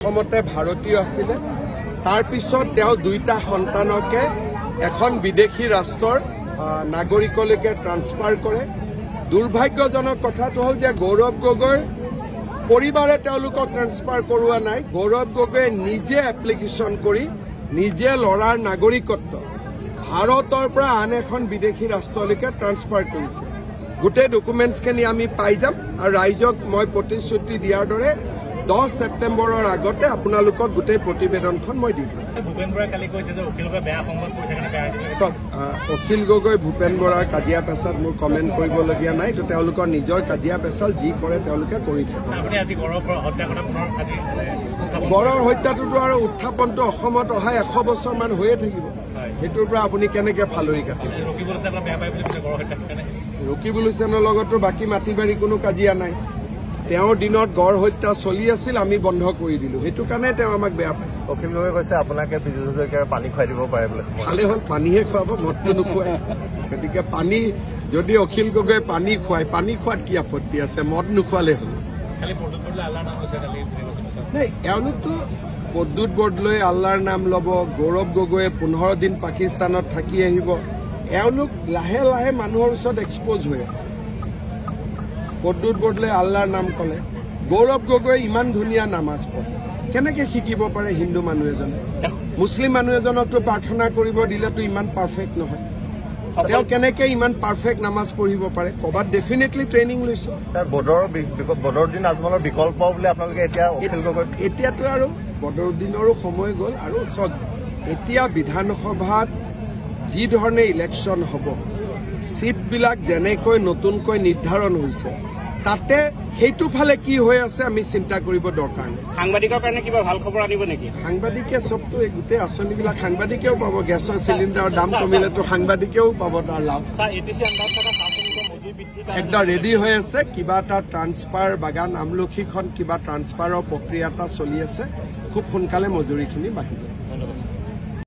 প্ৰথমতে ভাৰতীয় আছিলে তাৰ পিছত তেওঁ দুইটা সন্তানকে এখন বিদেশী ৰাষ্ট্ৰৰ নাগৰিকলৈকে ট্ৰান্সফাৰ কৰে দুৰ্ভাগ্যজনক কথাটো হ'ল যে গৌৰৱ গগৈৰ পৰিবাৰে তেওঁলোকক ট্ৰান্সফাৰ কৰোৱা নাই গৌৰৱ গগৈয়ে নিজে এপ্লিকেশ্যন কৰি নিজে ল'ৰাৰ নাগৰিকত্ব ভাৰতৰ পৰা আন এখন বিদেশী ৰাষ্ট্ৰলৈকে ট্ৰান্সফাৰ কৰিছে গোটেই ডকুমেণ্টছখিনি আমি পাই যাম আৰু ৰাইজক মই প্ৰতিশ্ৰুতি দিয়াৰ দৰে 10 ছেপ্টেম্বৰৰ আগতে আপোনালোকক গোটেই প্ৰতিবেদনখন মই দিম অখিল গগৈ ভূপেন বৰাৰ কাজিয়া পেচাত মোৰ কমেণ্ট কৰিবলগীয়া নাই তো তেওঁলোকৰ নিজৰ কাজিয়া পেচাল যি কৰে তেওঁলোকে কৰি থাকে গড়ৰ হত্যাটোতো আৰু উত্থাপনটো অসমত অহা 100 বছৰমান হৈয়ে থাকিব সেইটোৰ পৰা আপুনি কেনেকৈ ফালৰি কাটিব ৰকিবুল হুছেইনৰ লগতো বাকী মাটি বাৰী কোনো কাজিয়া নাই তেওঁৰ দিনত গড় হত্যা চলি আছিল আমি বন্ধ কৰি দিলো সেইটো কাৰণে তেওঁ আমাক বেয়া পায় অখিল গগৈ কৈছে আপোনাকে বিজু হাজৰিকাৰ পানী খুৱাই দিব পাৰে বোলে ভালে হ'ল পানীহে খুৱাব মদটো নোখুৱাই গতিকে পানী যদি অখিল গগৈ পানী খুৱাই পানী খোৱাত কি আপত্তি আছে মদ নোখোৱালে হ'ল নাই এওঁলোকতো পদ্যুৎ বৰদলৈ আল্লাৰ নাম ল'ব গৌৰৱ গগৈয়ে 15 দিন পাকিস্তানত থাকি আহিব এওঁলোক লাহে লাহে মানুহৰ ওচৰত এক্সপ'জ হৈ আছে পদ্যুৎ বৰদলৈ আল্লাৰ নাম ক'লে গৌৰৱ গগৈ ইমান ধুনীয়া নামাজ পঢ়ে কেনেকৈ শিকিব পাৰে হিন্দু মানুহ এজনে মুছলিম মানুহ এজনকতো প্ৰাৰ্থনা কৰিব দিলেতো ইমান পাৰফেক্ট নহয় তেওঁ কেনেকৈ ইমান পাৰফেক্ট নামাজ পঢ়িব পাৰে ক'ৰবাত ডেফিনেটলি ট্ৰেইনিং লৈছে বদৰুদ্দিন আজমলৰ বিকল্প বুলি আপোনালোকে এতিয়া অখিল গগৈ এতিয়াতো আৰু বদৰুদ্দিনৰো সময় গ'ল আৰু চাওক এতিয়া বিধানসভাত যি ধৰণে ইলেকশ্যন হ'ব সিটবিলাক যেনেকৈ নতুনকৈ নিৰ্ধাৰণ হৈছে তাতে সেইটো ফালে কি হৈ আছে আমি চিন্তা কৰিব দৰকাৰ নাই সাংবাদিকৰ কাৰণে কিবা ভাল খবৰ আনিব নেকি সাংবাদিকে চবতো এই গোটেই আঁচনিবিলাক সাংবাদিকেও পাব গেছৰ চিলিণ্ডাৰৰ দাম কমিলেতো সাংবাদিকেও পাব তাৰ লাভ একদম ৰেডি হৈ আছে কিবা এটা ট্ৰান্সফাৰ বাগান আমলখিখন কিবা ট্ৰান্সফাৰৰ প্ৰক্ৰিয়া এটা চলি আছে খুব সোনকালে মজুৰিখিনি বাঢ়িব